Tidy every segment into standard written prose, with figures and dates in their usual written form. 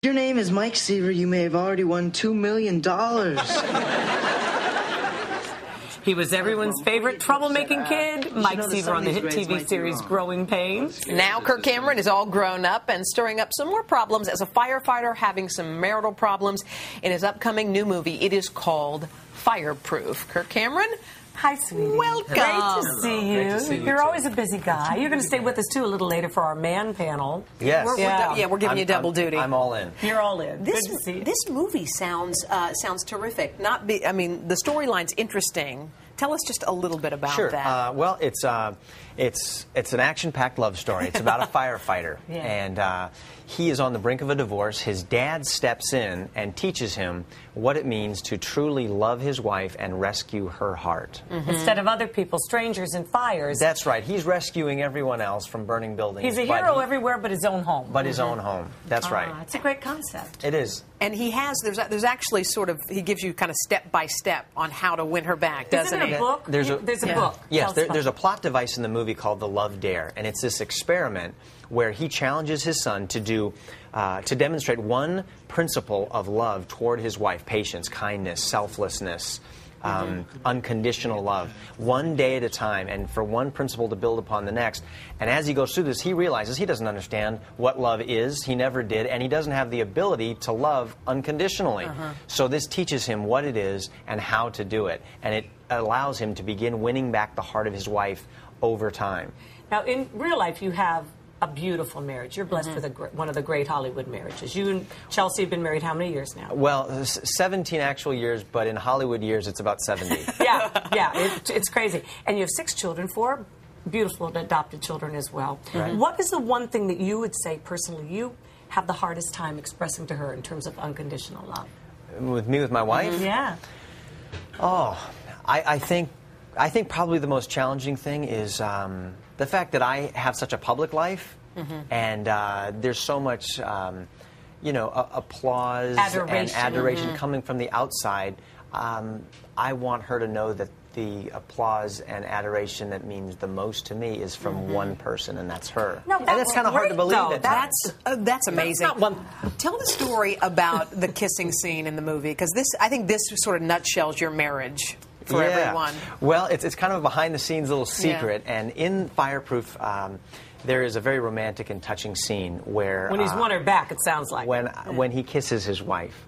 Your name is Mike Seaver. You may have already won $2 million. He was everyone's favorite troublemaking kid, Mike Seaver on the hit TV series Growing Pains. Now Kirk Cameron is all grown up and stirring up some more problems as a firefighter, having some marital problems in his upcoming new movie. It is called Fireproof. Kirk Cameron? Hi, sweetie. Welcome. Great to see you. Great to see you, You're always a busy guy. You're going to stay with us, too, a little later for our man panel. Yes. We're giving you double duty. I'm all in. You're all in. This Good to see you. this movie sounds terrific. I mean, the storyline's interesting. Tell us just a little bit about that. Well, it's an action-packed love story. It's about a firefighter, and he is on the brink of a divorce. His dad steps in and teaches him what it means to truly love his wife and rescue her heart. Instead of other people, strangers and fires. That's right. He's rescuing everyone else from burning buildings. He's a hero everywhere but his own home. But his own home. That's right. It's a great concept. It is. And there's actually sort of, he gives you kind of step by step on how to win her back, doesn't he? Isn't it a book? There's a book. Yes, there's a plot device in the movie called the Love Dare, and it's this experiment where he challenges his son to demonstrate one principle of love toward his wife: patience, kindness, selflessness, unconditional love, one day at a time, and for one principle to build upon the next. And as he goes through this, he realizes he doesn't understand what love is. He never did, and he doesn't have the ability to love unconditionally. So this teaches him what it is and how to do it, and it allows him to begin winning back the heart of his wife over time. Now, in real life, you have a beautiful marriage. You're blessed with one of the great Hollywood marriages. You and Chelsea have been married how many years now? Well, 17 actual years, but in Hollywood years, it's about 70. It's crazy. And you have 6 children, 4 beautiful adopted children as well. Right. What is the one thing that you would say personally you have the hardest time expressing to her in terms of unconditional love? With my wife? Yeah. Oh, I think probably the most challenging thing is the fact that I have such a public life, and there's so much, applause and adoration coming from the outside. I want her to know that the applause and adoration that means the most to me is from one person, and that's her. No, and that's kind of hard to believe. That's amazing. Tell the story about the kissing scene in the movie, because I think this sort of nutshells your marriage for everyone. Well, it's kind of a behind-the-scenes little secret, and in Fireproof, there is a very romantic and touching scene where when he's won her back, it sounds like when he kisses his wife.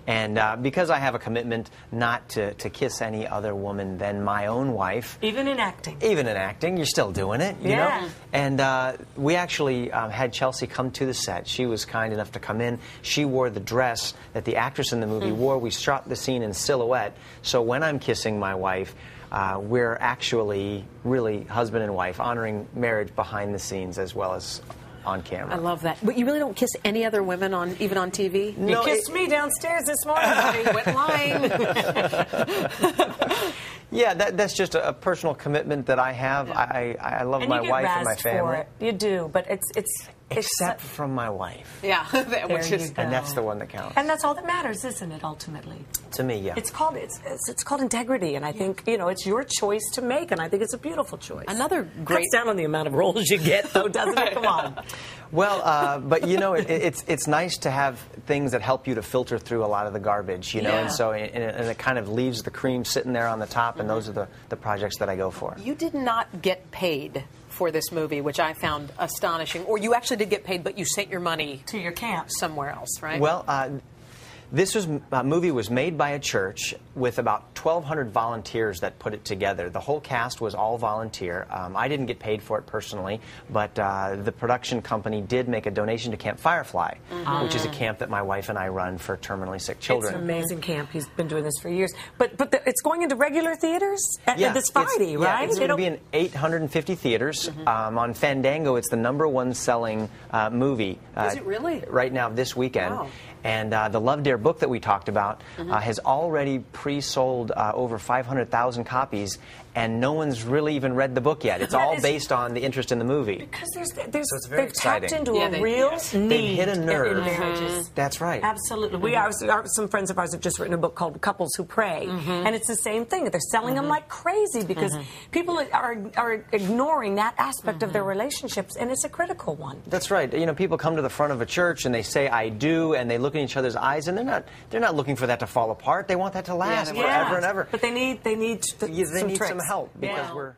And because I have a commitment not to kiss any other woman than my own wife. Even in acting. Even in acting, you're still doing it, you know? And we actually had Chelsea come to the set. She was kind enough to come in. She wore the dress that the actress in the movie wore. We shot the scene in silhouette. So when I'm kissing my wife, we're actually really husband and wife, honoring marriage behind the scenes as well as on camera. I love that. But you really don't kiss any other women even on TV? No, you kissed me downstairs this morning, honey. Quit lying. Yeah, that's just a personal commitment that I have. I love my wife and my family. For it. You do, but it's except from my wife. Yeah, and that's the one that counts. And that's all that matters, isn't it? Ultimately, to me, yeah. It's called integrity, and I think it's your choice to make, and I think it's a beautiful choice. Another great cuts down on the amount of roles you get, though, doesn't it? Come on. Well, but it's nice to have things that help you to filter through a lot of the garbage, and so and it kind of leaves the cream sitting there on the top, and those are the projects that I go for. You did not get paid for this movie, which I found astonishing. Or you actually did get paid, but you sent your money to your camp somewhere else, right? Well, this movie was made by a church with about 1,200 volunteers that put it together. The whole cast was all volunteer. I didn't get paid for it personally, but the production company did make a donation to Camp Firefly, which is a camp that my wife and I run for terminally sick children. It's an amazing camp. He's been doing this for years. But it's going into regular theaters this Friday, right? Yeah, it's going to be in 850 theaters. On Fandango, it's the #1 selling movie. Is it really? Right now, this weekend. Wow. And the Love Dare book that we talked about has already pre-sold over 500,000 copies, and no one's really even read the book yet. It's all based on the interest in the movie. Because So it's they've very exciting. tapped into a real need. They've hit a nerve. In marriages. That's right. Absolutely. Some friends of ours have just written a book called Couples Who Pray, and it's the same thing. They're selling them like crazy because people are ignoring that aspect of their relationships, and it's a critical one. That's right. You know, people come to the front of a church and they say "I do," and they look in each other's eyes, and they're not looking for that to fall apart. They want that to last forever and ever. But they need some help because we're